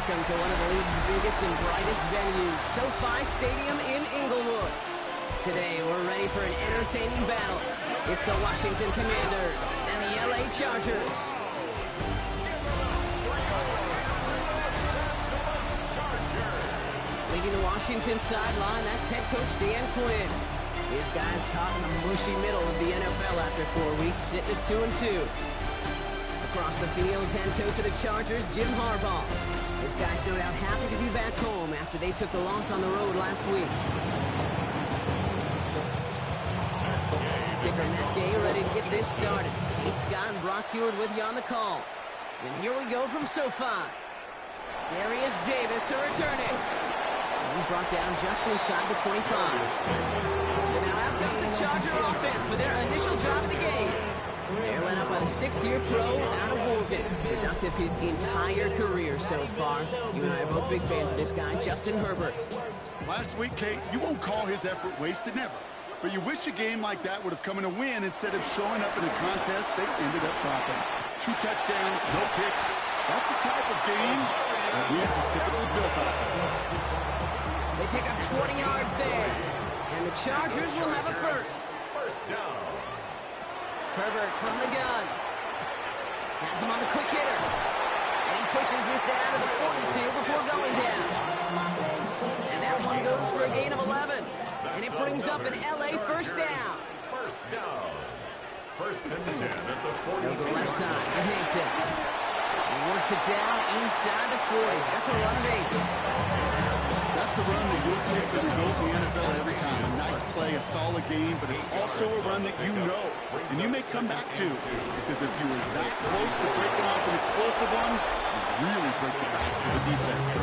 Welcome to one of the league's biggest and brightest venues, SoFi Stadium in Inglewood. Today, we're ready for an entertaining battle. It's the Washington Commanders and the LA Chargers. Leading the Washington sideline, that's head coach Dan Quinn. His guys caught in the mushy middle of the NFL after 4 weeks, sitting at 2-2. Across the field, head coach of the Chargers, Jim Harbaugh. His guys no doubt happy to be back home after they took the loss on the road last week. Kicker Matt Gay ready to get this started. Pete Scott and Brock Heward with you on the call. And here we go from SoFi. Darius Davis to return it. And he's brought down just inside the 25. And now out comes the Charger offense for their initial drive of the game. They're led up by the sixth-year pro out of Oregon. Productive his entire career so far. You and I are both big fans of this guy, Justin Herbert. Last week, Kate, you won't call his effort wasted, never. But you wish a game like that would have come in a win instead of showing up in a contest they ended up dropping. 2 touchdowns, no picks. That's the type of game that wins are typically built on. They pick up 20 yards there. And the Chargers will have a first. First down. Herbert from the gun. Has him on the quick hitter. And he pushes this down to the 42 before going down. And that one goes for a gain of 11. And it brings up an LA first down. First down. First and 10 at the 40. Go to the left side to Hampton. He works it down inside the 40. That's a run of 8. That's a run that you'll take the result in the NFL every time. A nice play, a solid game, but it's also a run that you know, and you may come back to, because if you were that close to breaking off an explosive one, you really break the backs of the defense.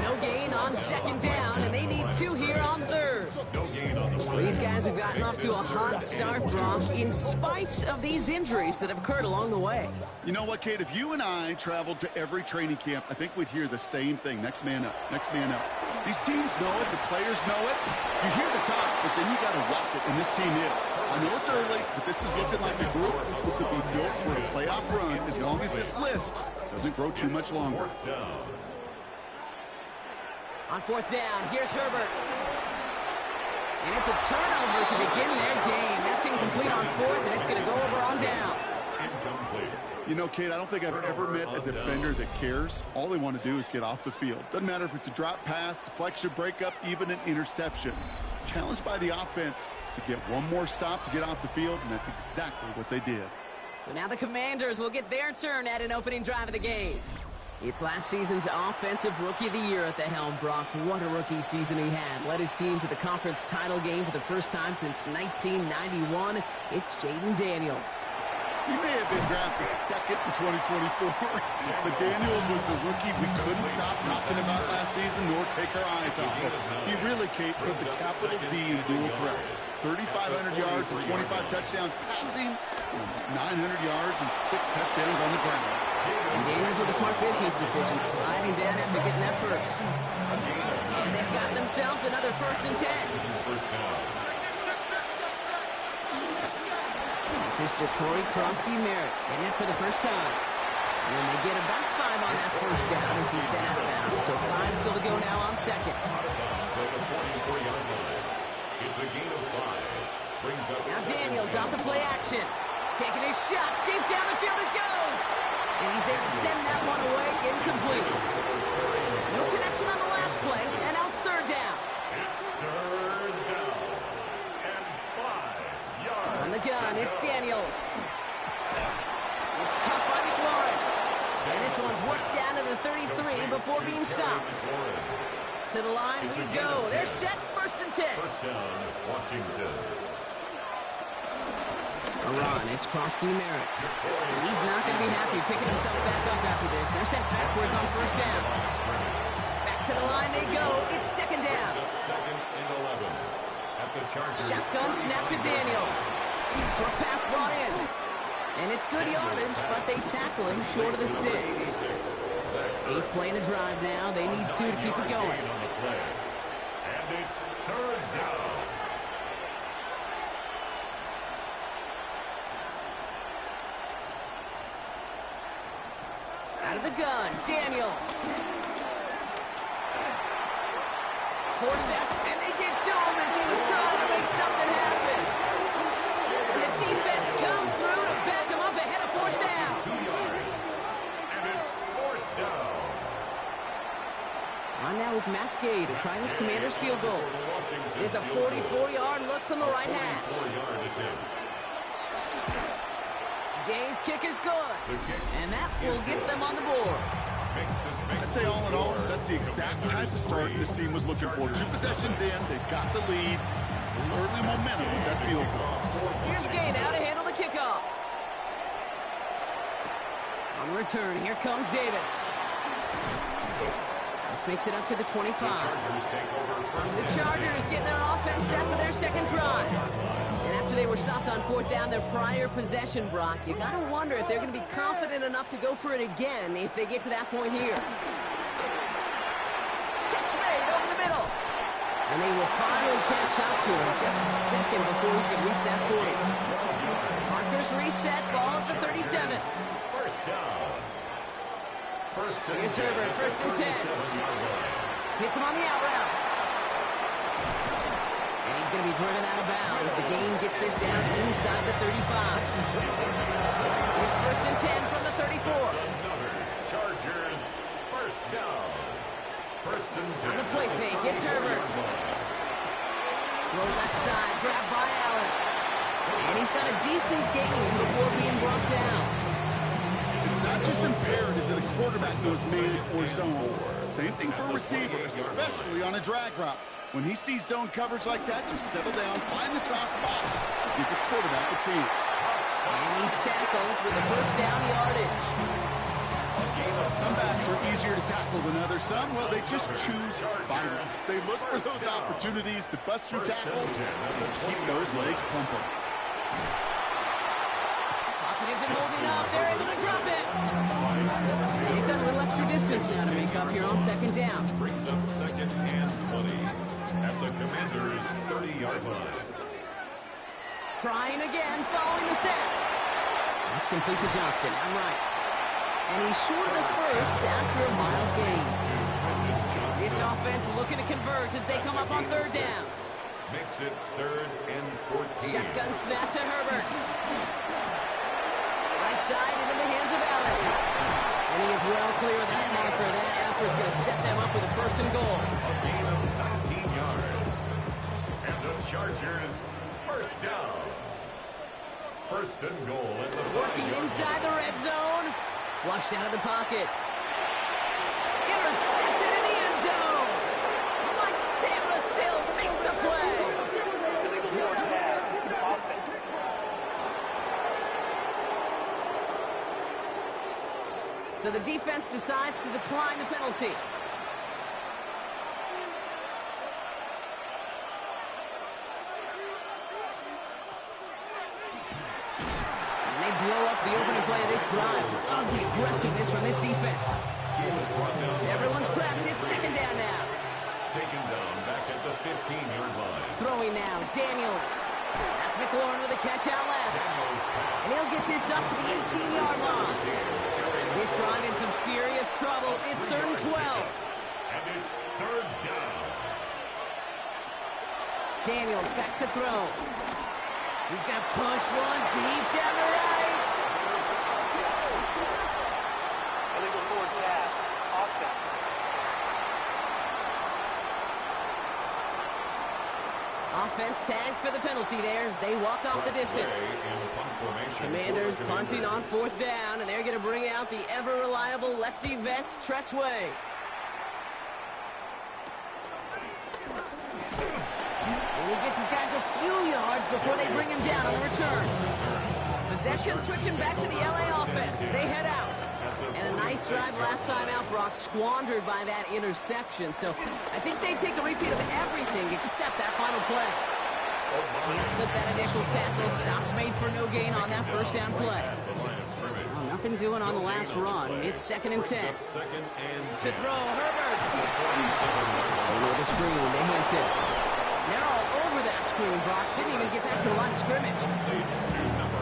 No gain on second down, and they need 2 here on third. No gain on the play. These guys have gotten off to a hot start, Brock, in spite of these injuries that have occurred along the way. You know what, Kate? If you and I traveled to every training camp, I think we'd hear the same thing. Next man up, next man up. These teams know it, the players know it. You hear the talk, but then you got to walk it, and this team is. I know it's early, but this is looking like a group that could be built for a playoff run as long as this list doesn't grow too much longer. On fourth down, here's Herbert. And it's a turnover to begin their game. That's incomplete on fourth, and it's going to go over on downs. Incomplete. You know, Kate, I don't think I've ever met a defender that cares. All they want to do is get off the field. Doesn't matter if it's a drop pass, deflection, breakup, even an interception. Challenged by the offense to get one more stop to get off the field, and that's exactly what they did. So now the Commanders will get their turn at an opening drive of the game. It's last season's Offensive Rookie of the Year at the helm, Brock. What a rookie season he had. Led his team to the conference title game for the first time since 1991. It's Jaden Daniels. He may have been drafted second in 2024, but Daniels was the rookie we couldn't stop talking about last season nor take our eyes off him. He really, Kate, put the capital D in dual threat. 3,500 yards and 25 touchdowns passing, almost 900 yards and 6 touchdowns on the ground. And Daniels with a smart business decision, sliding down after getting that first. And they've got themselves another first and 10. First down. This is Ja'Cory Krosky-Merritt in it for the first time. And they get about 5 on that first down as he's sent out of bounds. So 5 still to go now on second. It's a gain of 5. Brings up now Daniels out to play action. Taking his shot. Deep down the field it goes. And he's there to send that one away. Incomplete. No connection on the last play. And now it's third down. It's third down. And 5 yards. On the gun, it's Daniels. It's caught by McLaurin. And this one's worked down to the 33 before being stopped. To the line we go. They're set. First and 10. First down, Washington. A run. It's Krosky-Merritt. And he's not going to be happy picking himself back up after this. They're sent backwards on first down. Back to the line they go. It's second down. Second and 11. At the Chargers. Shotgun snap to Daniels. Short pass brought in. And it's good yardage, but they tackle him short of the sticks. 8th play in the drive now. They need 2 to keep it going. And it's third down. Out of the gun, Daniels. force that, and they get to him as he was trying to make something happen. And the defense comes through to back him up ahead of fourth down. 2 yards. And it's fourth down. On now is Matt Gay to try this Commanders field goal. It is a 44-yard look from the right hash. 44-yard attempt. Gay's kick is good, and that will get them on the board. I'd say all in all, that's the exact type of start this team was looking for. 2 possessions in, they've got the lead. Early momentum with that field goal. Here's Gay now to handle the kickoff. On the return, here comes Davis. This makes it up to the 25. The Chargers getting their offense set for their second drive. And after they were stopped on fourth down their prior possession, Brock, you got to wonder if they're going to be confident enough to go for it again if they get to that point here. Catch made over the middle. And they will finally catch up to him just a second before he can reach that 40. Markers reset, ball at the 37. First down. Here's Herbert, first and 10. Hits him on the out route. And he's going to be driven out of bounds. The gain gets this down inside the 35. Here's first and 10 from the 34. Another Chargers first down. First and 10. On the play fake, it's Herbert. Roll left side, grabbed by Allen. And he's got a decent gain before being brought down. It's not just imperative that a quarterback knows man or zone. Same thing for a receiver, especially on a drag route. When he sees zone coverage like that, just settle down, find the soft spot, give the quarterback a chance. And he's tackled with a first down yardage. Some backs are easier to tackle than others. Some, well, they just choose violence. They look for those opportunities to bust through tackles and keep those legs pumping. Pocket isn't holding up. They're able to drop it. They've got a little extra distance now to make up here on second down. Brings up second and 20 at the Commanders' 30-yard line. Trying again, following the set. That's complete to Johnston, out right. And he's short of the first after a mild gain. This offense looking to convert as they come up on third down. Makes it third and 14. Shotgun snap to Herbert. Right side into the hands of Allen. And he is well clear of that marker. That effort's going to set them up with a first and goal. A gain of 19 yards. And the Chargers first down. First and goal at the Working inside the red zone. Flushed out of the pocket. Intercepted in the end zone. Mike Samuel makes the play. So the defense decides to decline the penalty. Blow up the opening play of this drive. Love the aggressiveness from this defense. Everyone's prepped. It's second down now. Taken down back at the 15-yard line. Throwing now, Daniels. That's McLaurin with a catch out left. And he'll get this up to the 18-yard line. This drive in some serious trouble. It's third and 12. And it's third down. Daniels back to throw. He's going to push one deep down the right. Offense tagged for the penalty there as they walk off the distance. Commanders punting on fourth down, and they're going to bring out the ever-reliable lefty vets, Tressway. And he gets his guys a few yards before they bring him down on the return. Possession switching back to the LA offense as they head out. And a nice drive last time out, Brock, squandered by that interception. So I think they take a repeat of everything except that final play. Can't slip that initial tackle. Stops made for no gain on that first down play. Well, nothing doing on the last run. It's second and 10. To throw, Herbert. Over the screen, they hint it. They're all over that screen, Brock. Didn't even get back to the line of scrimmage.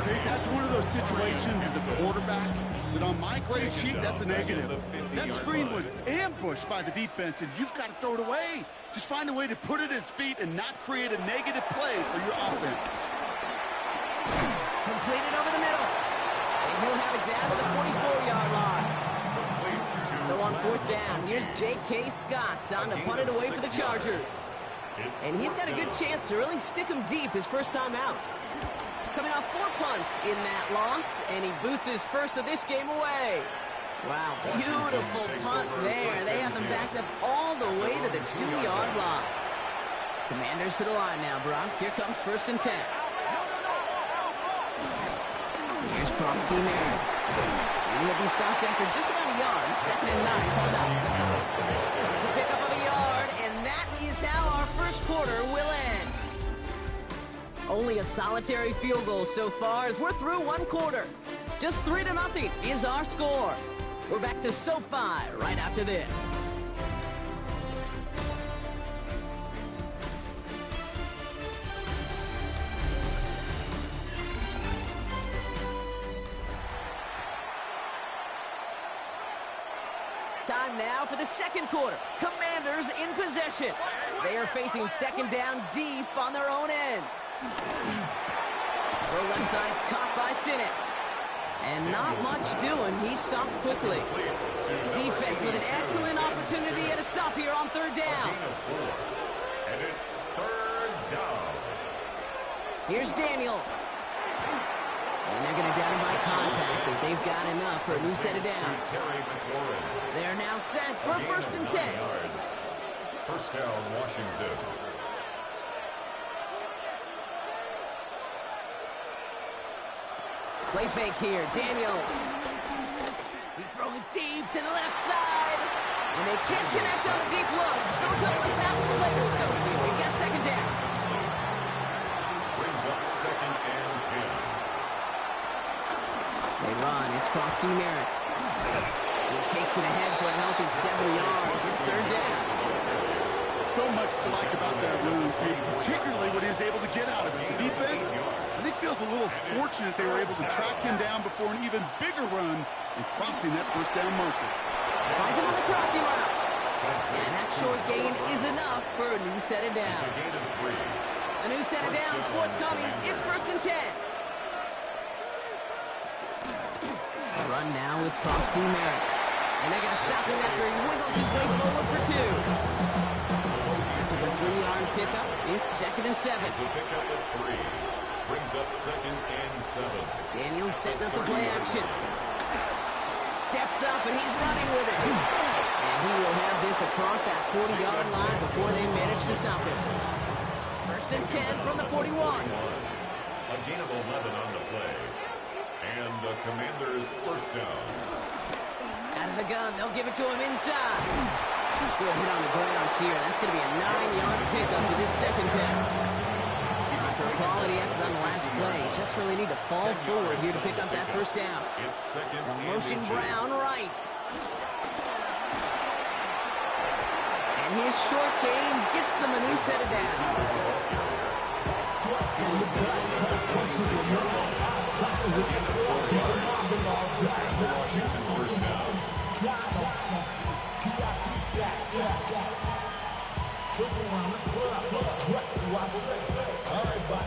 They that's one of those situations as a quarterback that on my grade sheet, that's a negative. That screen was ambushed by the defense, and you've got to throw it away. Just find a way to put it at his feet and not create a negative play for your offense. Completed over the middle. And he'll have it down to the 44-yard line. So on fourth down, here's J.K. Scott on to punt it away for the Chargers. And he's got a good chance to really stick him deep his first time out. Coming off 4 punts in that loss, and he boots his first of this game away. Wow, beautiful punt there. They have them backed up all the way to the 2-yard line. Commanders to the line now, Brock. Here comes 1st and 10. Here's Krosky Merritt. He'll be stopped after just about a yard. 2nd and 9 coming up. It's a pickup of a yard, and that is how our first quarter will end. Only a solitary field goal so far as we're through one quarter. Just 3-0 is our score. We're back to SoFi right after this. Time now for the second quarter. Commanders in possession. They are facing 2nd down deep on their own end. The left side is caught by Sinnott. And not much doing. He stopped quickly. Defense with an excellent opportunity at a stop here on 3rd down. And it's 3rd down. Here's Daniels. And they're going to down him by contact as they've got enough for a new set of downs. They're now set for 1st and 10. First down, Washington. Play fake here, Daniels. He's throwing deep to the left side. And they can't connect on the deep look. Still a couple of snaps to play with, though. We got 2nd down. Brings up 2nd and 10. They run. It's Krosky Merritt. He takes it ahead for a healthy 7 yards. It's 3rd down. So much to like about that run, particularly what he was able to get out of it. The defense, I think, feels a little fortunate they were able to track him down before an even bigger run and crossing that 1st down marker. Finds him on the crossing route. And that short gain is enough for a new set of downs. A new set of downs forthcoming. It's 1st and 10. Run now with Krosky Merritt. And they're going to stop him after he wiggles his way forward for 2. After the 3-yard pickup, it's 2nd and 7. It's a pickup of 3. Brings up 2nd and 7. Daniels setting up the play action. Steps up and he's running with it. And he will have this across that 40-yard line before they manage to stop him. 1st and 10 from the 41. A gain of 11 on the play. And the Commanders' 1st down. Out of the gun, they'll give it to him inside. Good hit on the grounds here. That's going to be a 9-yard pickup as it's 2nd down. After a quality effort on the last play, just really need to fall forward here to pick up that 1st down. It's 2nd and Motion Brown right. And his short game gets them a new set of downs. Washington 1st down.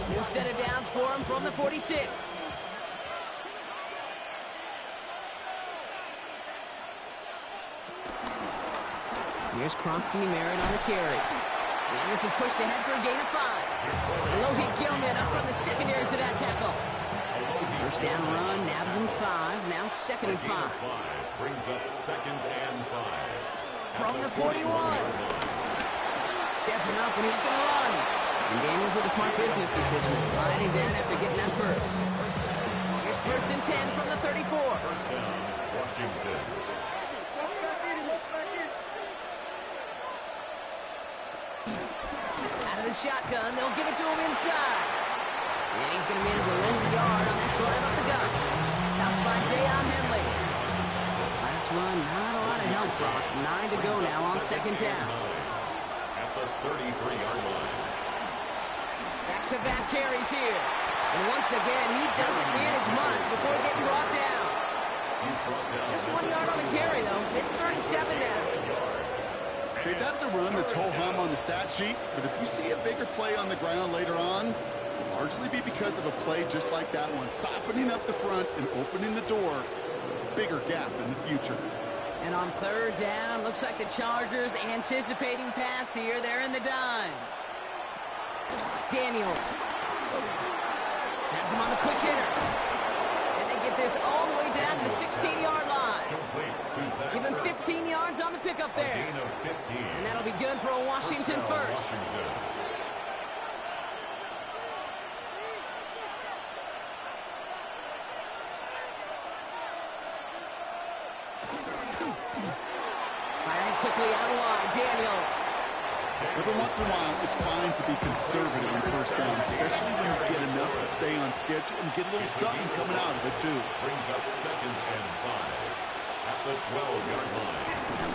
New set of downs for him from the 46. Here's Krosky Merritt on the carry. And this is pushed ahead for a gain of 5. Logan Gilman up from the secondary for that tackle. First down run, nabs him 5. Now 2nd and 5. Brings up 2nd and 5. From the 41. Stepping up, and he's going to run. And Daniels with a smart business decision, sliding down after getting that first. Here's 1st and 10 from the 34. First down, Washington. Out of the shotgun, they'll give it to him inside. And he's going to manage a low yard on that drive up the gut. Stopped by Deion Henley. Last run, not a lot of help, Brock. 9 to go now on 2nd down. At the 33-yard line. Back-to-back carries here. And once again, he doesn't manage much before getting brought down. Just 1 yard on the carry, though. It's 3rd and 7 now. Okay, that's a run that's ho-hum on the stat sheet, but if you see a bigger play on the ground later on, it'll largely be because of a play just like that one, softening up the front and opening the door for a bigger gap in the future. And on 3rd down, looks like the Chargers anticipating pass here. They're in the dime. Daniels has him on the quick hitter. And they get this all the way down to the 16-yard line. Give him 15 yards on the pickup there. And that'll be good for a Washington first. Firing quickly out wide, Daniels. Every once in a while, it's fine to be conservative on 1st down, especially when you get enough to stay on schedule and get a little something coming out of it, too. Brings up 2nd and 5 at the 12-yard line.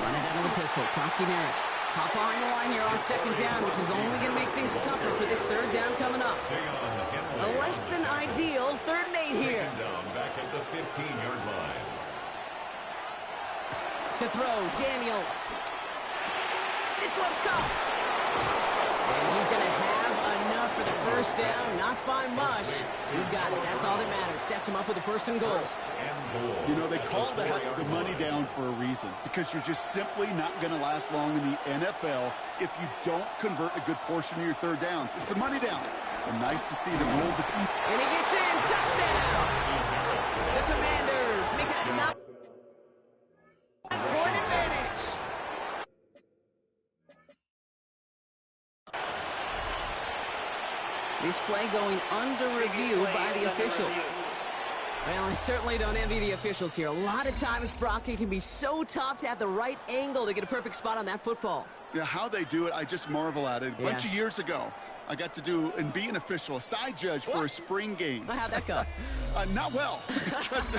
Run it out of the pistol. Krosky Merritt. Hop behind the line here on 2nd down, which is only going to make things tougher for this 3rd down coming up. A less than ideal 3rd and 8 here. Down back at the 15-yard line. To throw, Daniels. This one's caught. And he's going to have enough for the 1st down. Not by much. You got it. That's all that matters. Sets him up with a 1st and goal. You know, they call that the money down for a reason, because you're just simply not going to last long in the NFL if you don't convert a good portion of your 3rd downs. It's a money down. And nice to see them roll the... And he gets in. Touchdown. The Commanders make it a 9-point advantage. This play going under review by the officials. Well, I certainly don't envy the officials here. A lot of times, Brock, it can be so tough to have the right angle to get a perfect spot on that football. Yeah, how they do it, I just marvel at it. A bunch of years ago, I got to do and be an official, a side judge for a spring game. How'd that go? Not well, because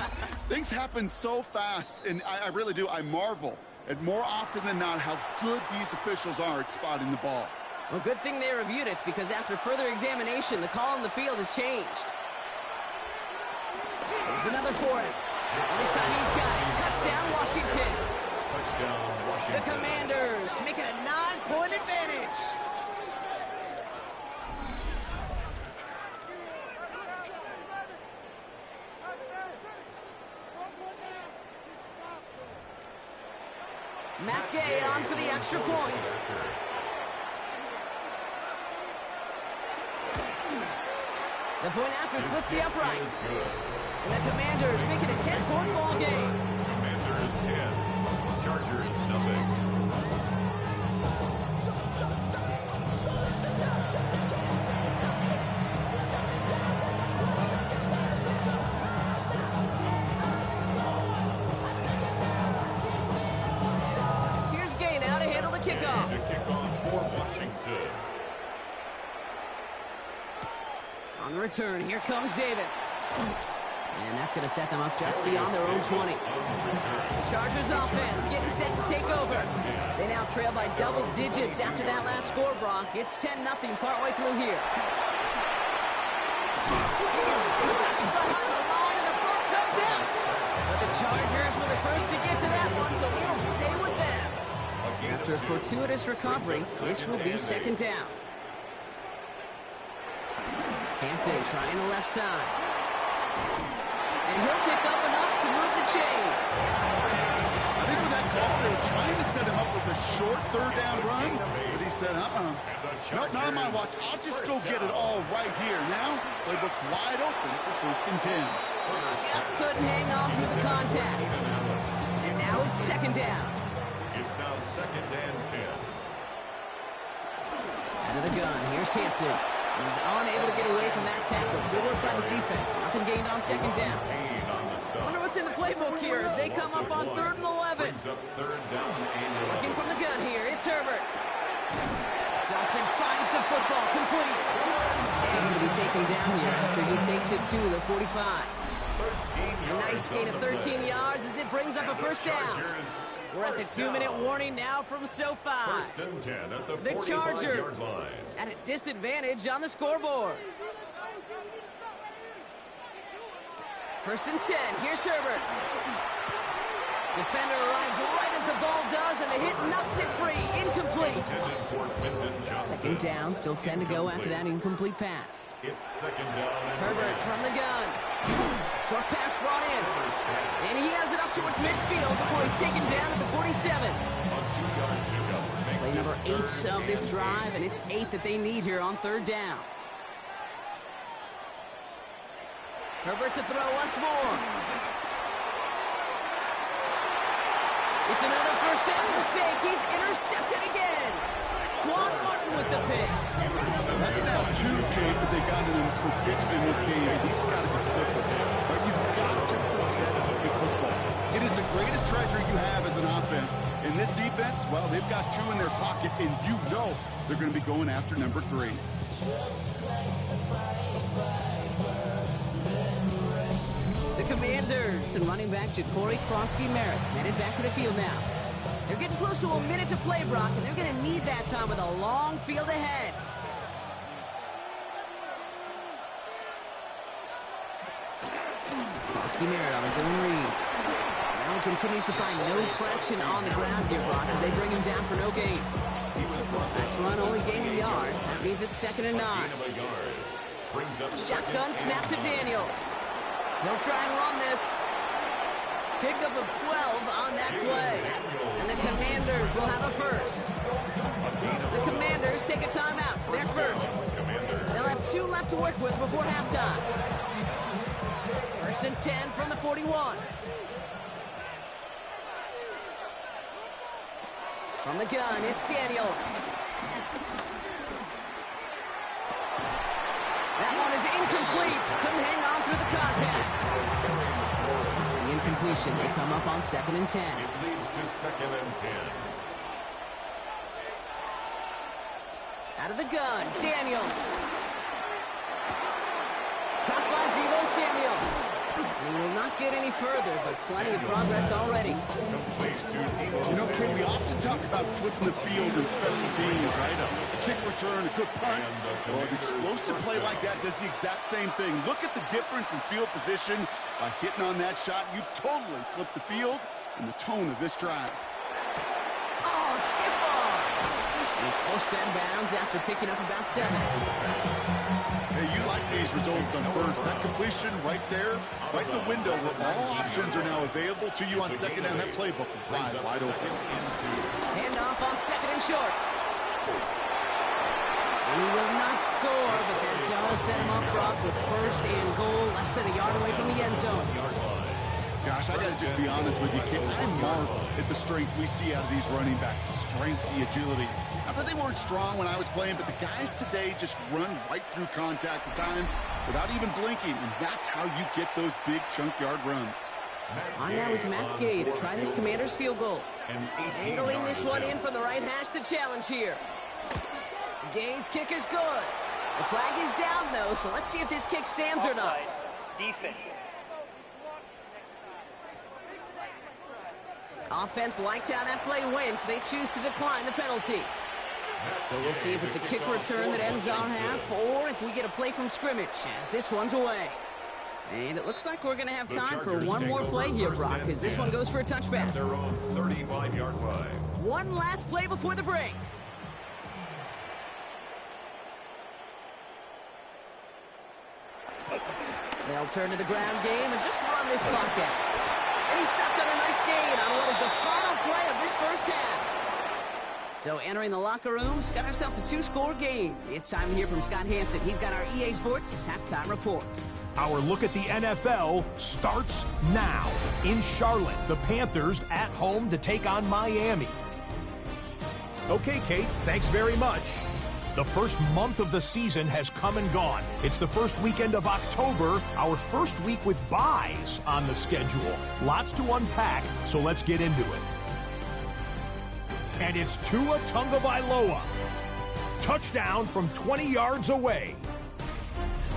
things happen so fast, and I really do. I marvel at more often than not how good these officials are at spotting the ball. Well, good thing they reviewed it, because after further examination, the call on the field has changed. There's another for him. And this time he's got it. Touchdown, Washington. Touchdown, Washington. The Commanders make it a 9-point advantage. Matt Gay on for the extra point. The point after splits the upright. And the Commanders make it a 10-point ball game. Commanders 10, Chargers nothing. Here's Gay now to handle the kickoff. The kickoff for Washington. On the return, here comes Davis. And that's going to set them up just beyond their own 20. The Chargers offense getting set to take over. They now trail by double digits after that last score, Brock. It's 10-0 partway through here. He gets crushed behind the line, and the ball comes out. But the Chargers were the first to get to that one, so it'll stay with them. After a fortuitous recovery, this will be 2nd down. Hampton trying the left side. And he'll pick up enough to move the chains. I think with that call, they were trying to set him up with a short 3rd down run, but he said, no, not on my watch. I'll just go get it all right here. Now, playbook's wide open for 1st and 10. Just couldn't hang on through the contact. And now it's 2nd down. It's now 2nd and 10. Out of the gun, here's Hampton. He's unable to get away from that tackle. Good work by the defense. Nothing gained on 2nd down. Wonder what's in the playbook here as they come up on 3rd and 11. Looking from the gun here, it's Herbert. Johnson finds the football, complete. He's going to be taken down here after he takes it to the 45. A nice gain of 13 yards as it brings up a 1st down. We're at the 2-minute warning now from SoFi. 1st and 10 at the Chargers 45-yard line. at a disadvantage on the scoreboard. First and 10. Here's Herbert. Defender arrives right as the ball does, and the hit knocks it free. Incomplete. Second down, still 10 to go after that incomplete pass. It's second down. Herbert from the gun. Short pass brought in. And he has it up towards midfield before he's taken down at the 47. Play number 8 of this drive, and it's 8 that they need here on third down. Herbert to throw once more. It's another first down mistake. He's intercepted again. Quan Martin with the pick. That's now 2, Kate, that they got him for picks in this game. He's got to be flipped with him. But you've got to protect the football. It is the greatest treasure you have as an offense. In this defense, well, they've got 2 in their pocket, and you know they're going to be going after number 3. The Commanders and running back Ja'Cory Krosky-Merritt headed back to the field now. They're getting close to a minute to play, Brock, and they're going to need that time with a long field ahead. Krosky-Merritt on his own read. Now he continues to find no traction on the ground here, Brock, as they bring him down for no gain. Last run only gained a yard. That means it's second and 9. Shotgun snap to Daniels. He'll try and run this. Pickup of 12 on that play. And the Commanders will have a first. The Commanders take a timeout. They're first. They'll have 2 left to work with before halftime. First and 10 from the 41. From the gun, it's Daniels. That one is incomplete. Couldn't hang on through the contact. The incompletion, they come up on second and 10. It leads to second and 10. Out of the gun, Daniels. Caught by Deebo Samuel. He will not get any further, but plenty of progress already. You know, Ken, we often talk about flipping the field in special teams, right? A kick return, a good punt. Well, an explosive play like that does the exact same thing. Look at the difference in field position. By hitting on that shot, you've totally flipped the field and the tone of this drive. Oh, skip ball. He's forced out of bounds after picking up about 7. Hey, you like these results on first. That completion right there, right in the window where all options are now available to you on second down. That playbook will fly wide open. Hand off on second and short. And he will not score, but that does set him up, Brock, with first and goal, less than a yard away from the end zone. Gosh, I gotta just be honest with you, kid. I marvel at the strength we see out of these running backs. The strength, the agility. Not that they weren't strong when I was playing, but the guys today just run right through contact at times without even blinking, and that's how you get those big chunk yard runs. On now is Matt Gay to try this Commander's field goal. Angling this one in from the right hash, the challenge here. Gay's kick is good. The flag is down, though, so let's see if this kick stands or not. Defense. Offense liked how that play went, so they choose to decline the penalty. So we'll see if it's a kick return that ends our half, or if we get a play from scrimmage, as this one's away. And it looks like we're going to have time for one more play here, Brock, because this one goes for a touchback. Their own 35-yard line. One last play before the break. They'll turn to the ground game and just run this clock out. And he stopped on a nice gain on what is the final play of this first half. So entering the locker rooms, got ourselves a 2-score game. It's time to hear from Scott Hansen. He's got our EA Sports halftime report. Our look at the NFL starts now. In Charlotte, the Panthers at home to take on Miami. Okay, Kate, thanks very much. The first month of the season has come and gone. It's the first weekend of October, our first week with byes on the schedule. Lots to unpack, so let's get into it. And it's Tua Tagovailoa. Touchdown from 20 yards away.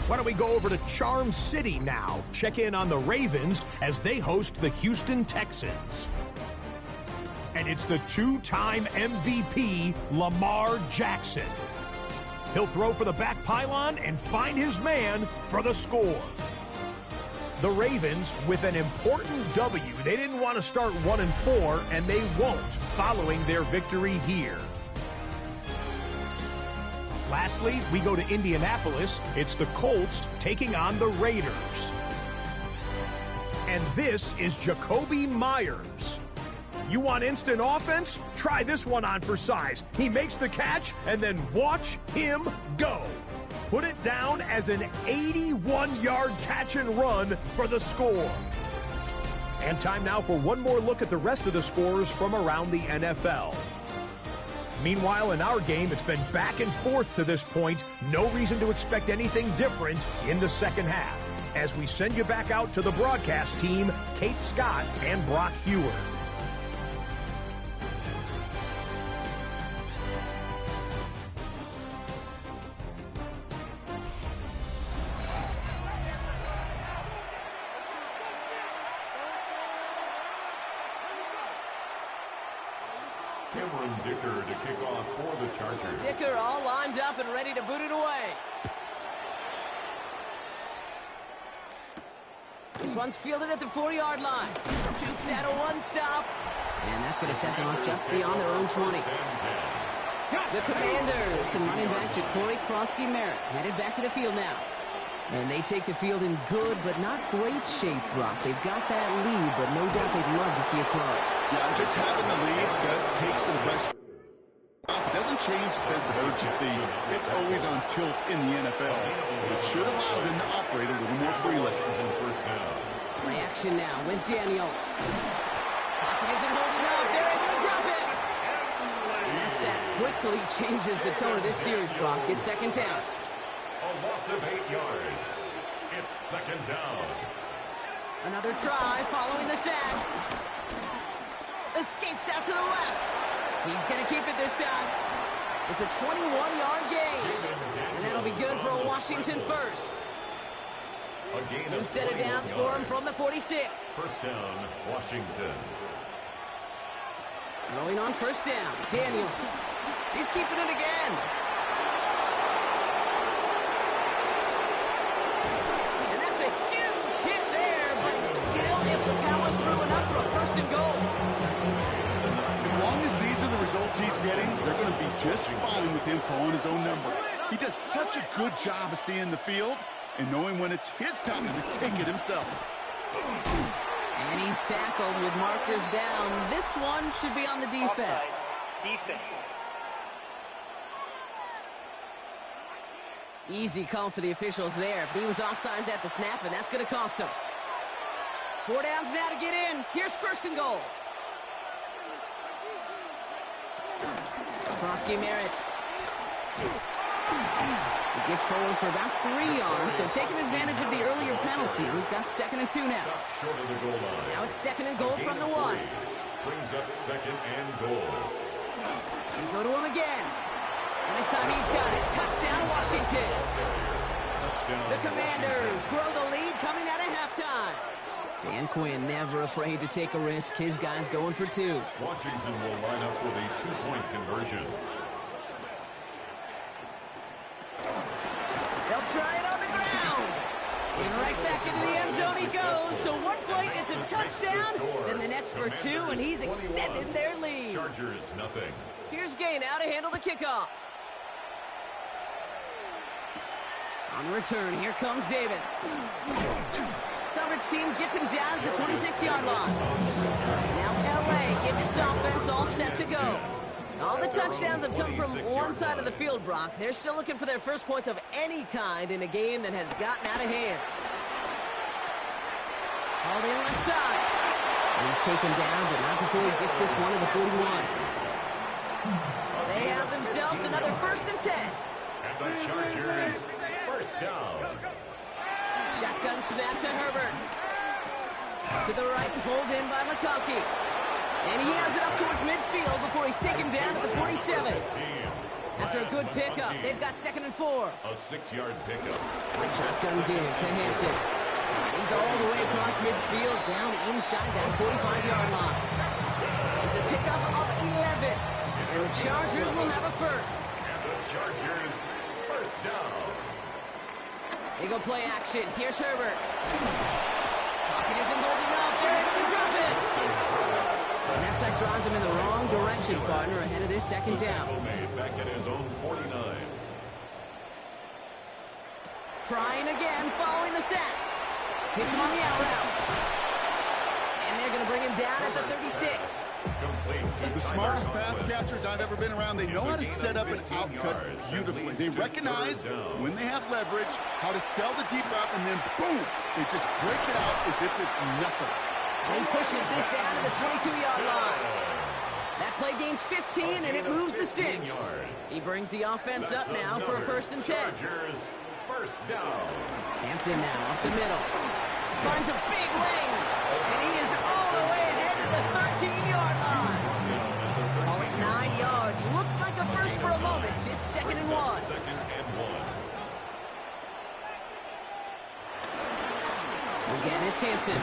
Why don't we go over to Charm City now? Check in on the Ravens as they host the Houston Texans. And it's the 2-time MVP, Lamar Jackson. He'll throw for the back pylon and find his man for the score. The Ravens with an important W. They didn't want to start 1-4, and they won't following their victory here. Lastly, we go to Indianapolis. It's the Colts taking on the Raiders. And this is Jacoby Myers. You want instant offense? Try this one on for size. He makes the catch, and then watch him go. Put it down as an 81-yard catch and run for the score. And time now for one more look at the rest of the scores from around the NFL. Meanwhile, in our game, it's been back and forth to this point. No reason to expect anything different in the second half. As we send you back out to the broadcast team, Kate Scott and Brock Hewer. Dicker to kick off for the Chargers. Dicker all lined up and ready to boot it away. This one's fielded at the 40-yard line. Jukes out a one-stop. And that's going to set them up just beyond their own 20. The Commanders and running back Ja'Cory Krosky-Merritt headed back to the field now. And they take the field in good but not great shape, Brock. They've got that lead, but no doubt they'd love to see it grow. Yeah, just having the lead does take some pressure. It doesn't change the sense of urgency. It's always on tilt in the NFL. It should allow them to operate a little more freely. Play action now with Daniels. Pocket isn't holding up. They're able to drop it. And that sack quickly changes the tone of this series, Brock. It's second down. A loss of 8 yards. It's second down. Another try following the sack. Escapes out to the left. He's going to keep it this time. It's a 21-yard gain. And that'll be good for a Washington first. New set of downs for him from the 46. First down, Washington. Throwing on first down, Daniels. He's keeping it again. And that's a huge hit there, but he's still able to power through enough for a first and goal. As long as these are the results he's getting, they're going to be just fine with him calling his own number. He does such a good job of seeing the field and knowing when it's his time to take it himself. And he's tackled with markers down. This one should be on the defense. Easy call for the officials there. But he was offsides at the snap, and that's going to cost him. 4 downs now to get in. Here's first and goal. Krosky-Merritt. He gets forward for about 3 yards, so taking advantage of the earlier penalty. We've got second and 2 now. Short of the goal line. Now it's second and goal from the 1. Brings up second and goal. We go to him again. And this time he's got it. Touchdown, Washington. Touchdown. The Commanders grow the lead coming out of halftime. Dan Quinn never afraid to take a risk. His guys going for 2. Washington will line up with a 2-point conversion. They'll try it on the ground. And right back into the end zone he goes. So one play is a touchdown, then the next for 2, and he's extended their lead. Chargers, nothing. Here's Gay now to handle the kickoff. On the return, here comes Davis. Coverage team gets him down at the 26-yard line. Now LA getting its offense all set to go. All the touchdowns have come from one side of the field, Brock. They're still looking for their first points of any kind in a game that has gotten out of hand. All the left side. He's taken down, but not before he gets this one to the 41. They have themselves another first and 10. And the Chargers, first down. Shotgun snap to Herbert. To the right, pulled in by McConkey. And he has it up towards midfield before he's taken down at the 47. After a good pickup, they've got second and 4. A 6-yard pickup. Shotgun give to Hampton. He's all the way across midfield, down inside that 45-yard line. It's a pickup of 11. And the Chargers will have a first. And the Chargers, first down. They go play action. Here's Herbert. Pocket isn't holding up. They're able to drop it. And that sack drives him in the wrong direction, partner, ahead of their second down. Back at his own 49. Trying again, following the sack. Hits him on the out route. And they're going to bring him down at the 36. The smartest pass catchers I've ever been around, they know how to set up an outcut beautifully. They recognize when they have leverage, how to sell the deep route, and then boom, they just break it out as if it's nothing. And he pushes this down to the 22-yard line. That play gains 15, and it moves the sticks. He brings the offense up now for a 1st and 10. First down. Hampton now up the middle. Finds a big lane. And he is all the way ahead to the 13-yard line. Call it 9 yards. Looks like a first for a moment. It's 2nd and 1. Second and 1. Again, it's Hampton.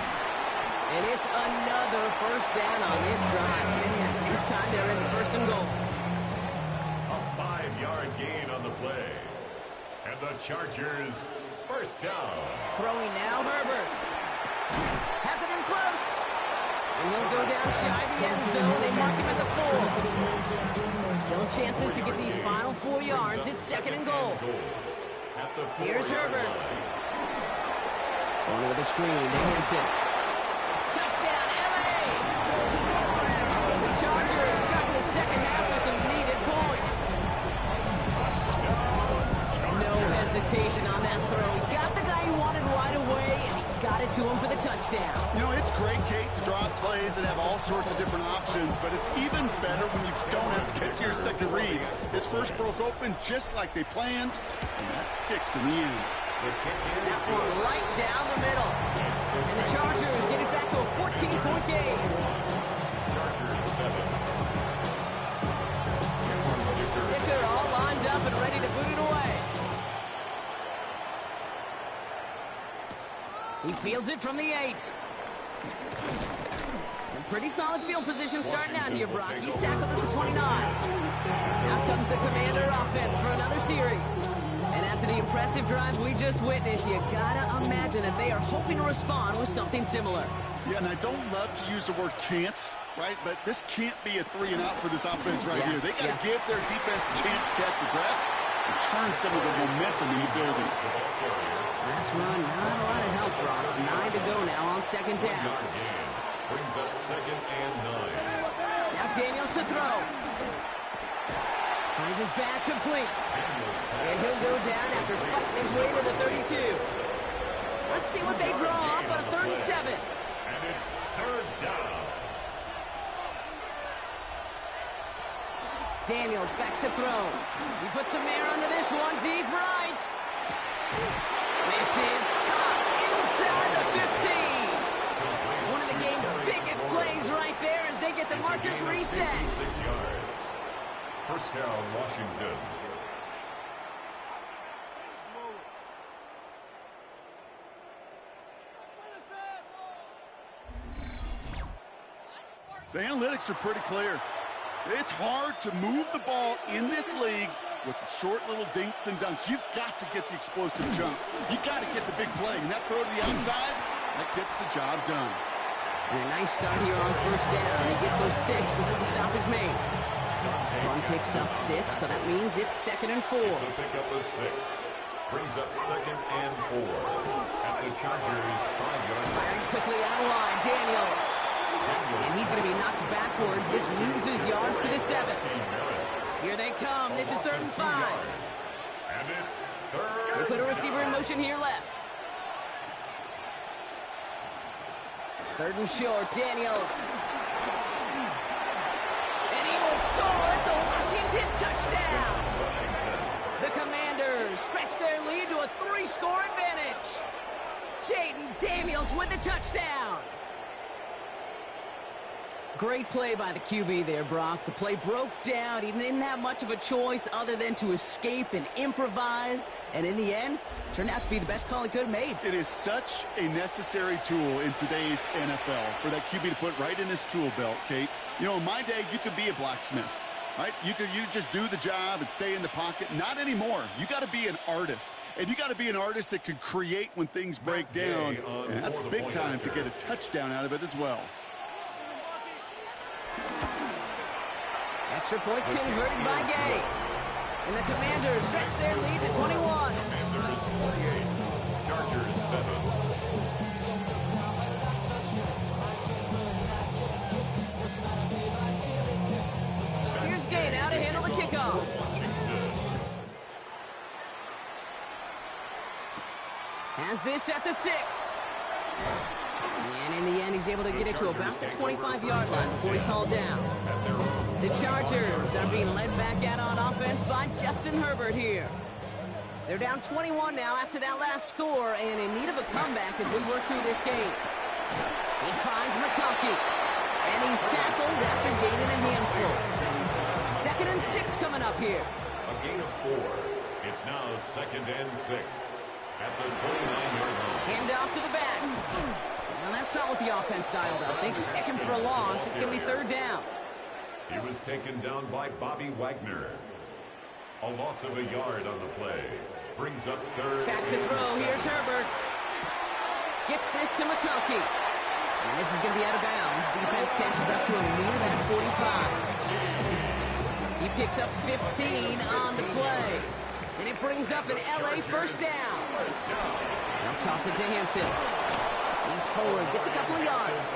And it's another first down on this drive. Man, this time they're in the 1st and goal. A 5-yard gain on the play. And the Chargers, first down. Throwing now, Herbert. Has it in close. And he'll go down shy of the end zone. They mark him at the 4. Still chances to get these final 4 yards. It's 2nd and goal. Here's Herbert. Going with a screen to Hampton. Touchdown, L.A. The Chargers start the second half with some needed points. No hesitation on that throw. He got the guy he wanted right away, and he got it to him for the touchdown. You know, it's great, Kate, to draw up plays and have all sorts of different options, but it's even better when you don't have to get to your second read. His first broke open just like they planned, and that's 6 in the end. That one right down the middle. And the Chargers get it back to a 14-point game. Chargers 7. Ticker all lined up and ready to boot it away. He fields it from the 8. And pretty solid field position starting out here, Brock. He's tackled at the 29. Now comes the Commander offense for another series. And after the impressive drive we just witnessed, you gotta imagine that they are hoping to respond with something similar. Yeah, and I don't love to use the word can't, right? But this can't be a 3 and out for this offense right here. They got to give their defense a chance to catch a breath and turn some of the momentum in the building. Last run, not a lot of help, Brock. 9 to go now on 2nd down. Brings up 2nd and 9. Now Daniels to throw. Finds his back complete. And he'll go down after fighting his way to the 32. Let's see what they draw up on a 3rd and 7. And it's 3rd down. Daniels back to throw. He puts some air under this one, deep right. This is caught inside the 15. One of the game's biggest plays right there as they get the markers reset. 6 yards. First down, Washington. The analytics are pretty clear. It's hard to move the ball in this league with short little dinks and dunks. You've got to get the explosive jump. You've got to get the big play. And that throw to the outside, that gets the job done. And a nice start here on 1st down. He gets those 6 before the stop is made. Run picks up 6, so that means it's 2nd and 4. So pick up a 6. Brings up 2nd and 4. At the Chargers' 5-yard line. Firing quickly out of line, Daniels. And he's going to be knocked backwards. This loses yards to the 7. Here they come. This is 3rd and 5. And it's 3rd. They put a receiver in motion here left. 3rd and short, Daniels. And he will score. It's a Washington touchdown. The Commanders stretch their lead to a 3-score advantage. Jaden Daniels with the touchdown. Great play by the QB there, Brock. The play broke down. He didn't have much of a choice other than to escape and improvise. And in the end, turned out to be the best call he could have made. It is such a necessary tool in today's NFL for that QB to put right in his tool belt, Kate. You know, in my day, you could be a blacksmith. Right? You just do the job and stay in the pocket. Not anymore. You got to be an artist. And you got to be an artist that can create when things break down. And that's big time to get a touchdown out of it as well. Extra point converted by Gay. And the Commanders stretch their lead to 21. Commanders 48, Chargers 7. Here's Gay now to handle the kickoff. Has this at the 6. And in the end, he's able to get it to about the 25-yard line before he's hauled down. The Chargers are being led back out on offense by Justin Herbert here. They're down 21 now after that last score and in need of a comeback as we work through this game. He finds McConkey, and he's tackled after gaining a handful. 2nd and 6 coming up here. A gain of 4. It's now 2nd and 6 at the 29-yard line. Hand off to the back. Now that's not what the offense dialed up. They stick him for a loss. It's going to be 3rd down. He was taken down by Bobby Wagner. A loss of a yard on the play. Brings up 3rd. Back to throw. Here's Herbert. Gets this to McConkey. And this is going to be out of bounds. Defense catches up to him near that 45. He picks up 15 on the play. And it brings up an LA 1st down. They'll toss it to Hampton. He's forward. Gets a couple of yards.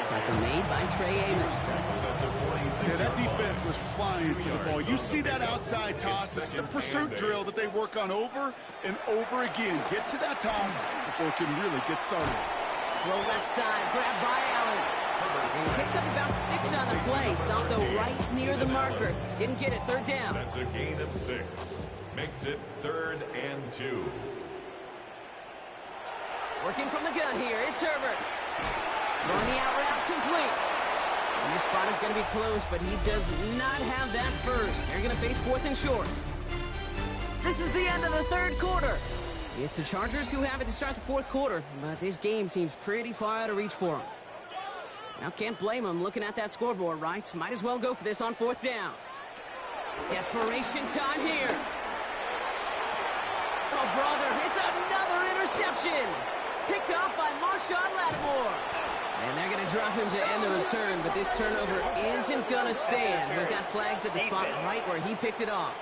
Tackle made by Trey Amos. Yeah, that defense was flying to the ball. You see that outside toss. This is a pursuit drill that they work on over and over again. Get to that toss before it can really get started. Roll left side. Grabbed by Allen. And he picks up about 6 on the play. Stopped though right near the marker. Didn't get it. 3rd down. That's a gain of 6. Makes it 3rd and 2. Working from the gun here, it's Herbert. Throwing the out route complete. And this spot is going to be close, but he does not have that first. They're going to face 4th and short. This is the end of the 3rd quarter. It's the Chargers who have it to start the 4th quarter, but this game seems pretty far out of reach for them. Now, can't blame them looking at that scoreboard, right? Might as well go for this on 4th down. Desperation time here. Oh, brother, it's another interception. Picked off by Marshawn Lattimore. And they're going to drop him to end the return, but this turnover isn't going to stand. We've got flags at the spot right where he picked it off.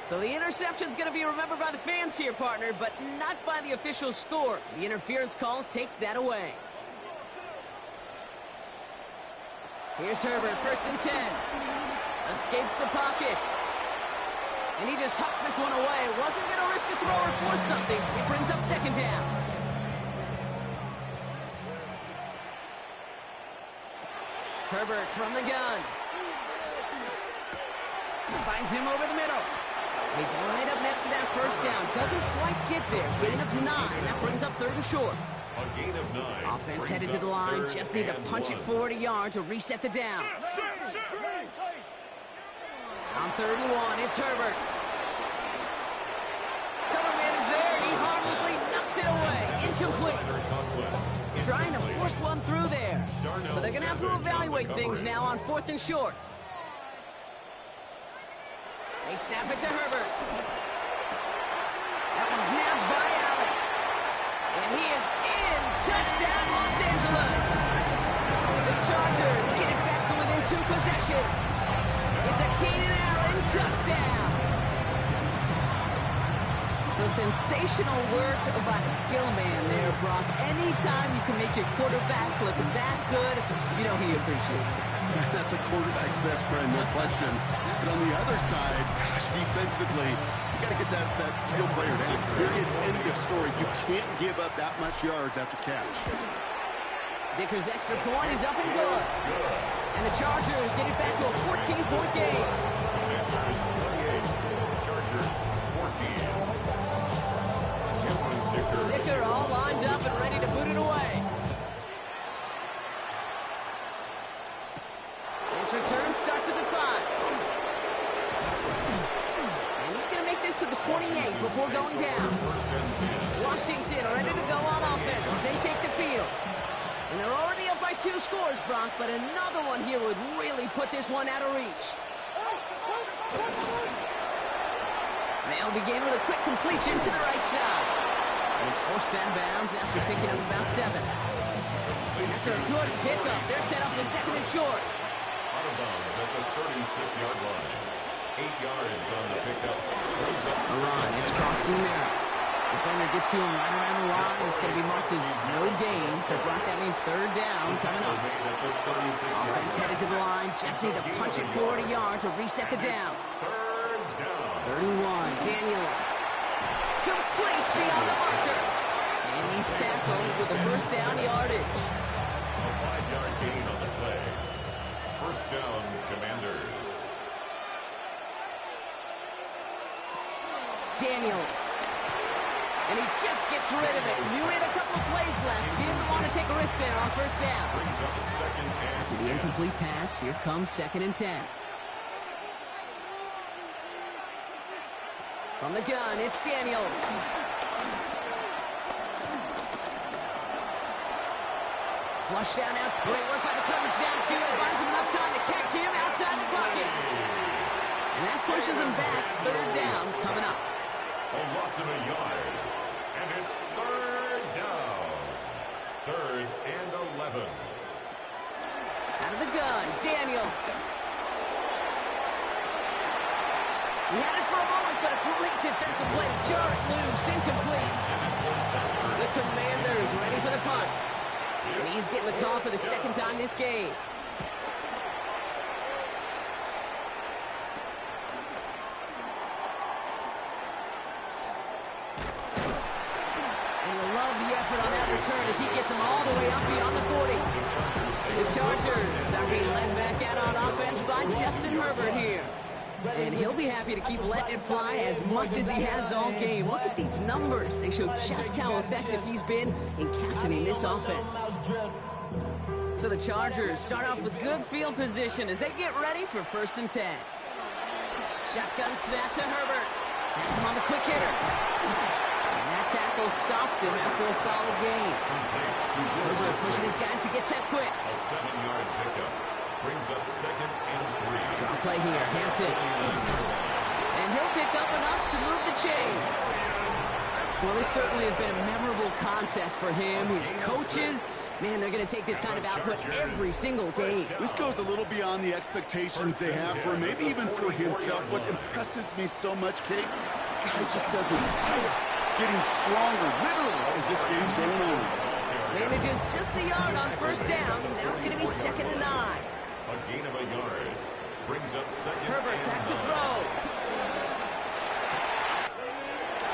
So the interception's going to be remembered by the fans here, partner, but not by the official score. The interference call takes that away. Here's Herbert, 1st and 10. Escapes the pocket. And he just hucks this one away. Wasn't going to risk a throw or force something. It brings up 2nd down. Herbert from the gun. Finds him over the middle. He's right up next to that 1st down. Doesn't quite get there. Gain of 9. That brings up 3rd and short. A gain of 9. Offense headed to the line. Just need to punch it forward a yard to reset the downs. On 3rd and 1, it's Herbert. Cover man is there. He harmlessly knocks it away. Incomplete. Trying to force one through there. So they're going to have to evaluate things now on 4th and short. They snap it to Herbert. That one's nabbed by Allen. And he is in. Touchdown, Los Angeles. The Chargers get it back to within 2 possessions. It's a Keenan Allen touchdown. So sensational work by the skill man there, Brock. Anytime you can make your quarterback look that good, you know he appreciates it. That's a quarterback's best friend, no question. But on the other side, gosh, defensively, you got to get that skill player down. Period, end of story. You can't give up that much yards after catch. Dicker's extra point is up and good. And the Chargers get it back to a 14-point game. Commanders 28, Chargers 14. Dicker all lined up and ready to boot it away. This return starts at the 5. And he's going to make this to the 28 before going down. Washington ready to go on offense as they take the field. And they're already up by 2 scores, Brock, but another one here would really put this one out of reach. They'll begin with a quick completion to the right side. And he's forced out of bounds after picking up about 7. After a good pickup, they're set up with 2nd and short. Out of bounds at the 36-yard line. 8 yards on the pickup. A run, it's Krosky Merritt. Defender gets to him right around the line. It's going to be marked as no gain, so Brock, that means 3rd down coming up. Offense headed to the line. Just need to punch it forward a yard to reset the downs. 3rd and 1, Daniels. Completes beyond the marker. And he's tackled with the 1st down yardage. A 5-yard gain on the play. 1st down, Commanders. Daniels. And he just gets rid of it. You had a couple of plays left. Didn't want to take a risk there on 1st down. Brings up a 2nd and After the incomplete pass, here comes 2nd and 10. From the gun, it's Daniels. Flush down out. Great work by the coverage downfield. Buys him enough time to catch him outside the pocket. And that pushes him back. 3rd down coming up. a loss of a yard. And it's 3rd down. 3rd and 11. Out of the gun, Daniels. He had it for a moment, but a great defensive play. Jar it loose, incomplete. The Commanders ready for the punt. And he's getting the call for the 2nd time this game. And you'll love the effort on that return as he gets him all the way up beyond the 40. The Chargers are being led back out on offense by Justin Herbert here. And he'll be happy to keep letting it fly as much as he has all game. Look at these numbers. They show just how effective he's been in captaining this offense. So the Chargers start off with good field position as they get ready for 1st and 10. Shotgun snap to Herbert. That's him on the quick hitter. And that tackle stops him after a solid gain. Herbert pushing his guys to get set quick. A 7-yard pickup. Brings up 2nd and 3. Draw play here, Hampton. And he'll pick up enough to move the chains. Well, this certainly has been a memorable contest for him. His coaches, man, they're going to take this kind of output every single game. This goes a little beyond the expectations they have for him, maybe even for himself. What impresses me so much, Kate, the guy just doesn't tire. Getting stronger, literally, as this game's going on. Manages just a yard on 1st down, and now it's going to be 2nd and 9. A gain of a yard. Brings up 2nd Herbert and back to 9. throw.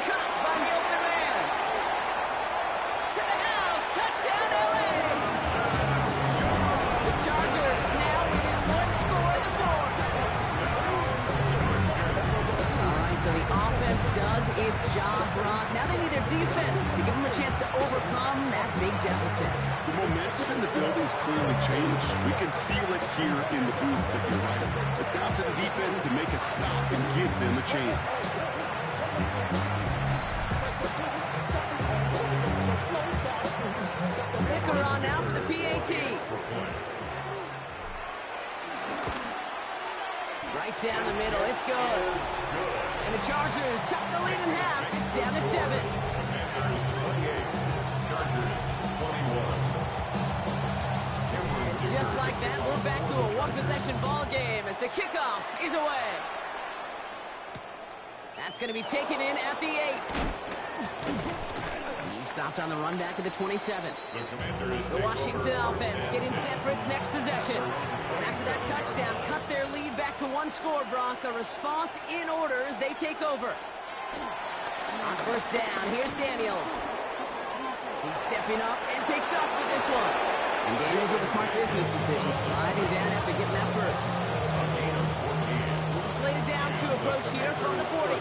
Caught by the open man. To the house. Touchdown, LA. The Chargers now within 1 score in the 4th. All right, so the offense does its job, Brock. Now they need their defense to give them a chance to overcome that big deficit. The momentum in the building's clearly changed. We can feel it here in the booth, but you're right. It's down to the defense to make a stop and give them a chance. Dicker on now for the PAT. Right down the middle, it's good. And the Chargers cut the lead in half. It's down to 7. Commanders 28. Chargers 21. And just like that, we're back to a one-possession ball game as the kickoff is away. That's going to be taken in at the 8. He stopped on the run back at the 27. The Commanders The take Washington over offense 1st getting and set for its next possession. And after that touchdown, cut their lead back to 1 score, Brock. A response in order as they take over. On 1st down, here's Daniels. He's stepping up and takes off with this one. And Daniels with a smart business decision, sliding down after getting that first. Slated downs to approach here from the 40.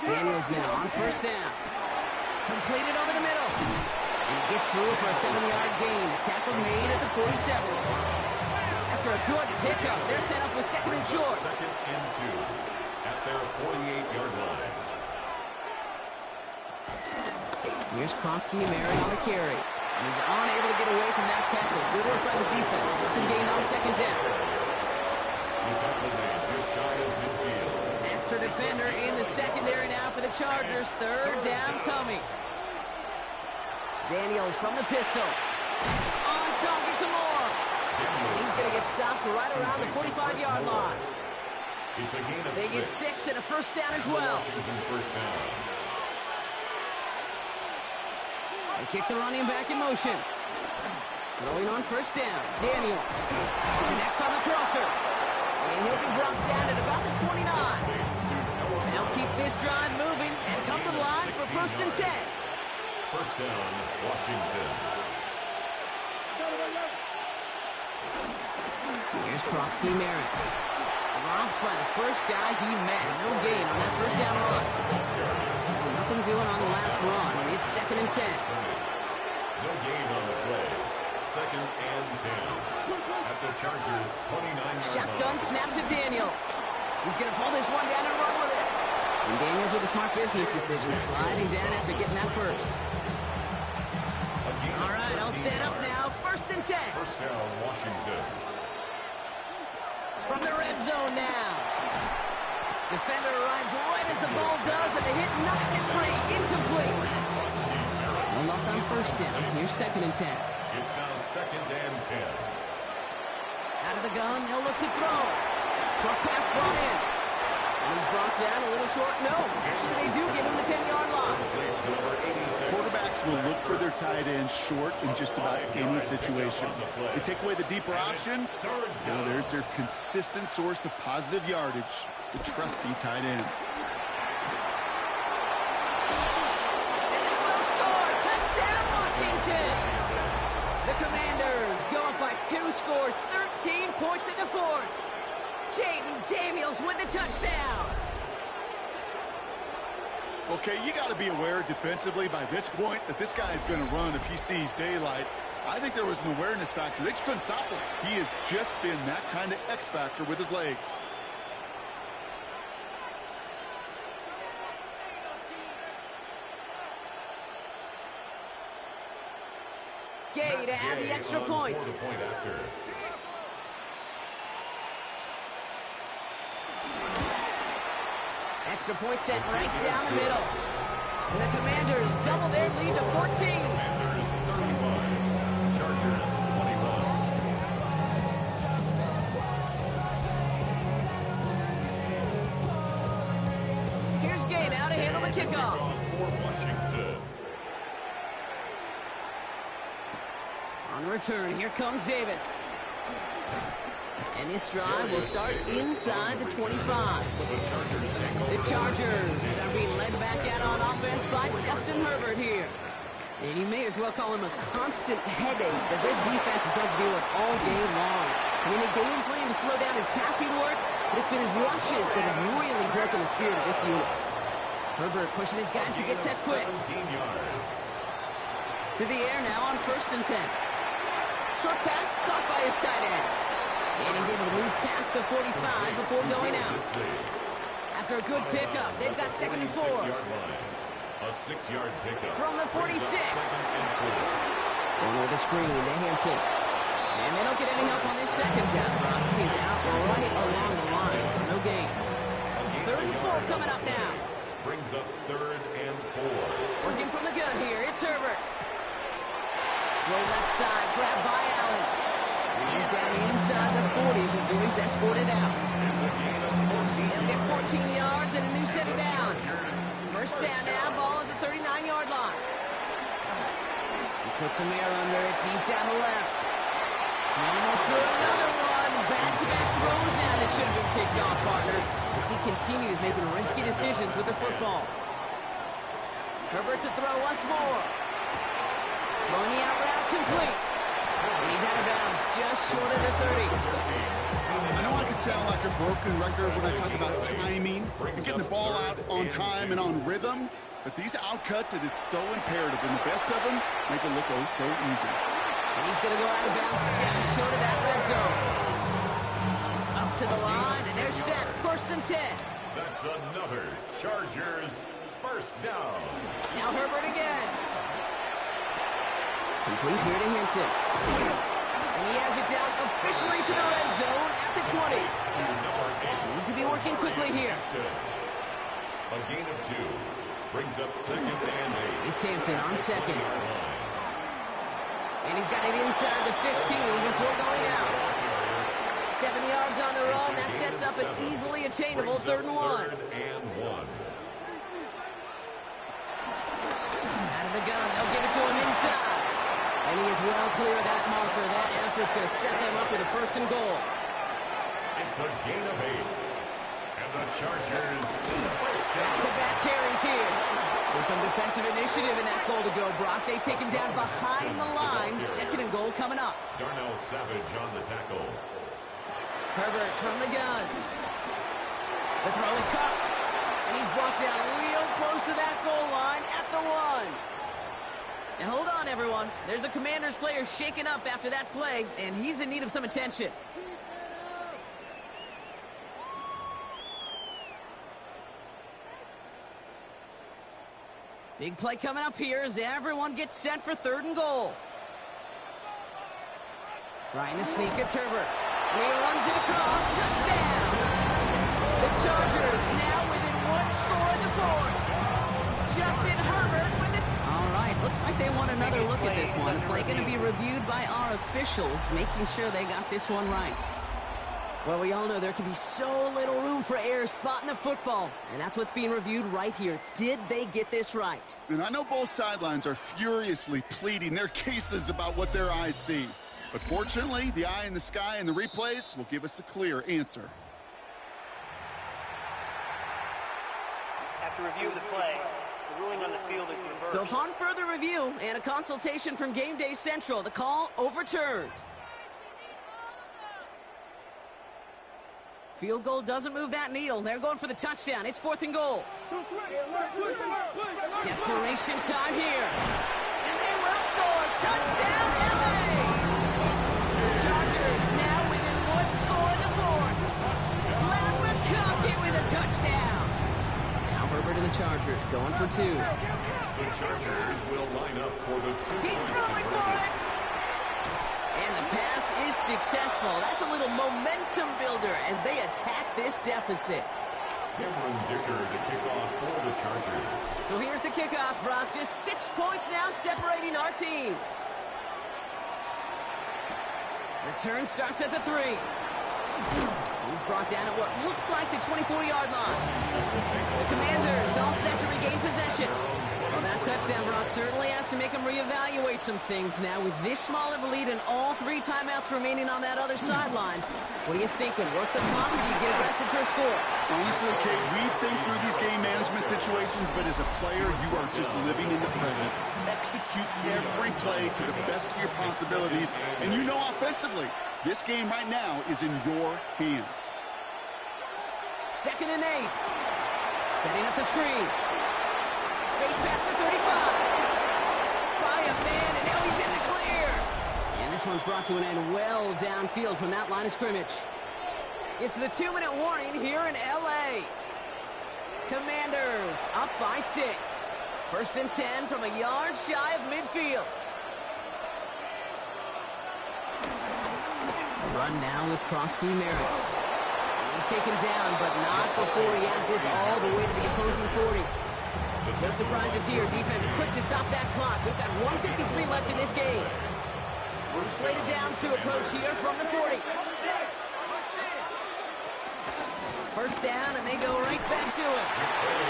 Daniels now on 1st down. Completed over the middle. And he gets through for a 7-yard gain. Tackle made at the 47. After a good pickup, they're set up with 2nd and short. 2nd and 2 at their 48-yard line. Here's Krosky Mary on the carry. He's unable to get away from that tackle. Good work by the defense. Nothing gained on second down. Extra defender in the secondary now for the Chargers. Third down coming. Daniels from the pistol. On target to Moore. He's going to get stopped right around the 45-yard line. They get 6 and a first down as well. They kick the running back in motion. Throwing on first down. Daniels connects on the crosser. And he'll be brought down at about the 29. They'll keep this drive moving and come to the line for first and 10. First down, Washington. Here's Krosky Merritt. Dropped by the first guy he met. No gain on that first down run. Nothing doing on the last run. It's second and 10. No gain on the play. Second and 10. At the Chargers' 29-yard Shotgun snap to Daniels. He's going to pull this one down and run with it. And Daniels with a smart business decision, sliding down after getting that first. All right, I'll set up now. First and 10. First down, Washington. From the red zone now. Defender arrives right as the ball does, and the hit knocks it free. Incomplete. No luck on first down. Here's second and 10. It's now second and 10. Out of the gun, they'll look to throw. Short pass brought in. And he's brought down a little short. No, actually they do give him the 10-yard line. Quarterbacks will look for their tight end short in just about any situation. They take away the deeper options. There's their consistent source of positive yardage, the trusty tight end. And they will score. Touchdown, Washington. The Commanders go up by 2 scores, 13 points in the fourth. Jaden Daniels with the touchdown. Okay, you got to be aware defensively by this point that this guy is going to run if he sees daylight. I think there was an awareness factor. They just couldn't stop him. He has just been that kind of X factor with his legs. Gay to add the extra point. Extra point set right down the middle. And the Commanders double their lead to 14. Commanders 35, Chargers 21. Here's Gay now to handle the kickoff. For Washington. On return, here comes Davis. And this drive will start inside the 25. The Chargers are being led back out on offense by Justin Herbert here. And you may as well call him a constant headache that this defense has had to deal with all game long. I mean, a game plan to slow down his passing work, but it's been his rushes that have really broken the spirit of this unit. Herbert pushing his guys to get set quick. To the air now on first and 10. Short pass caught by his tight end. And he's able to move past the 45 before going out. After a good pickup, they've got second and 4. A 6-yard pickup. From the 46. Going with the screen to Hampton. And they don't get any help on this second down. He's out right along the line, so no gain. Third and 4 coming up now. Brings up third and 4. Working from the gun here, it's Herbert. Roll left side, grabbed by Allen. And he's down inside the 40 before he's escorted out. They'll get 14 yards and a new set of downs. First down now, ball at the 39-yard line. He puts a mirror under it, deep down the left. He almost threw another one. Back-to-back throws now that should have been picked off, partner, as he continues making risky decisions with the football. Herbert to throw once more. Throwing the out route complete. And he's out of bounds, just short of the 30. I know I can sound like a broken record when I talk about timing and getting the ball out on time and on rhythm, but these outcuts, it is so imperative, and the best of them make it look oh so easy. And he's going to go out of bounds just short of that red zone. Up to the line, and they're set. First and 10. That's another Chargers First down. Now Herbert again. Complete here to Hinton. And he has it down officially to the red zone at the 20. Need to be working quickly here. A gain of 2. Brings up 2nd and 8. It's Hampton on second. And he's got it inside the 15 before going out. 7 yards on the run. That sets up an easily attainable 3rd and 1. Out of the gun. They'll give it to him inside. And he is well clear of that marker. That effort's going to set them up with a 1st and goal. It's a gain of 8. And the Chargers first down. Back-to-back carries here. So some defensive initiative in that goal to go, Brock. They take him down behind the line. 2nd and goal coming up. Darnell Savage on the tackle. Herbert from the gun. The throw is caught. And he's brought down real close to that goal line at the 1. And hold on, everyone. There's a Commanders player shaken up after that play, and he's in need of some attention. Big play coming up here as everyone gets set for 3rd and goal. Trying to sneak, it's Herbert. And he runs it across, touchdown! The Chargers now within 1 score in the 4th. Justin Herbert with it. All right, looks like they want another look at this one. Play going to be reviewed by our officials, making sure they got this one right. Well, we all know there can be so little room for error spotting the football, and that's what's being reviewed right here. Did they get this right? And I know both sidelines are furiously pleading their cases about what their eyes see. But fortunately, the eye in the sky and the replays will give us a clear answer. After review of the play, the ruling on the field is reversed. So upon further review and a consultation from Game Day Central, the call overturned. Field goal doesn't move that needle. They're going for the touchdown. It's 4th and goal. Desperation time here. And they will score. Touchdown, LA! The Chargers now within 1 score in the 4th. Glad McConkey with a touchdown. Now Herbert and the Chargers going for 2. The Chargers will line up for the 2. He's throwing for it. And the pass is successful. That's a little momentum builder as they attack this deficit. Cameron Dicker to kick off for the Chargers. So here's the kickoff, Brock. Just 6 points now separating our teams. Return starts at the 3. He's brought down at what looks like the 24-yard line. The Commanders all set to regain possession. Well, that touchdown, Brock, certainly has to make them reevaluate some things now. With this small of a lead and all 3 timeouts remaining on that other sideline, what are you thinking? Work the clock or do you get aggressive for a score? Honestly, Kate, we think through these game management situations, but as a player, you are just living in the present. Execute every play to the best of your possibilities, and you know offensively, this game right now is in your hands. 2nd and 8. Setting up the screen. Space past the 35. By a man, and now he's in the clear. And this one's brought to an end well downfield from that line of scrimmage. It's the 2-minute warning here in L.A. Commanders up by 6. 1st and 10 from a yard shy of midfield. Run now with Krosky Merritt. He's taken down, but not before he has this all the way to the opposing 40. No surprises here. Defense quick to stop that clock. We've got 1:53 left in this game. We're slated down to approach here from the 40. 1st down, and they go right back to it.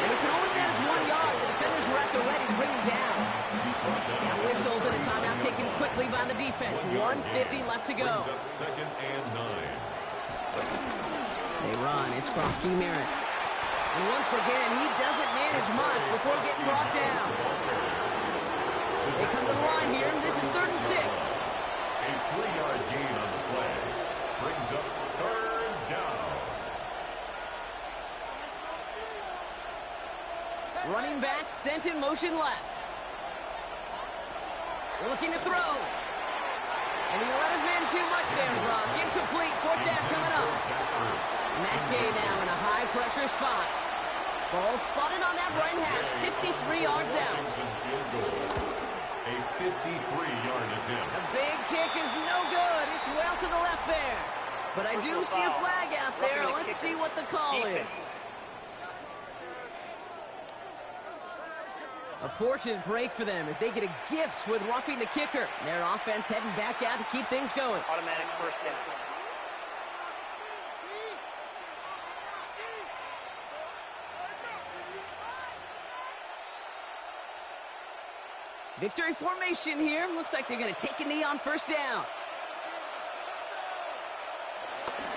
And he can only manage 1 yard. The defenders were at the ready to bring him down. Now whistles and a timeout taken quickly by the defense. 1:50 left to go. 2nd and 9. They run. It's Krosky Merritt. And once again, he doesn't manage much before getting brought down. They come to the line here, and this is 3rd and 6. A 3-yard gain on the play. Brings up 3rd down. Running back sent in motion left. Looking to throw. And he let his man too much there, Brock. Incomplete. 4th down coming up. Matt Gay now in a high-pressure spot. Ball spotted on that right hash, 53 yards out. Washington field goal. A 53-yard attempt. The big kick is no good. It's well to the left there. But I do see a flag out there. Let's see what the call is. A fortunate break for them as they get a gift with roughing the kicker. Their offense heading back out to keep things going. Automatic first down. Victory formation here. Looks like they're going to take a knee on first down.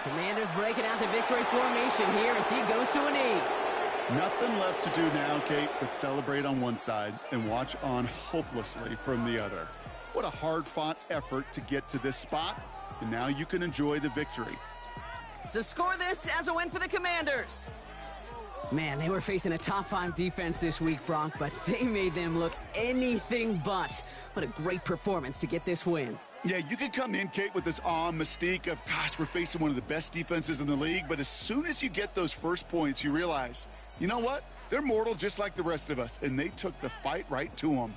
Commanders breaking out the victory formation here as he goes to a knee. Nothing left to do now, Kate, but celebrate on one side and watch on hopelessly from the other. What a hard-fought effort to get to this spot, and now you can enjoy the victory. So score this as a win for the Commanders. Man, they were facing a top 5 defense this week, Bronk, but they made them look anything but. What a great performance to get this win. Yeah, you could come in, Kate, with this awe and mystique of, gosh, we're facing one of the best defenses in the league, but as soon as you get those first points, you realize, you know what? They're mortal just like the rest of us, and they took the fight right to them.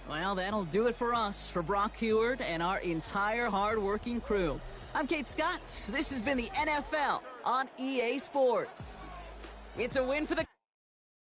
Well, that'll do it for us, for Brock Heward and our entire hard-working crew. I'm Kate Scott. This has been the NFL on EA Sports. It's a win for the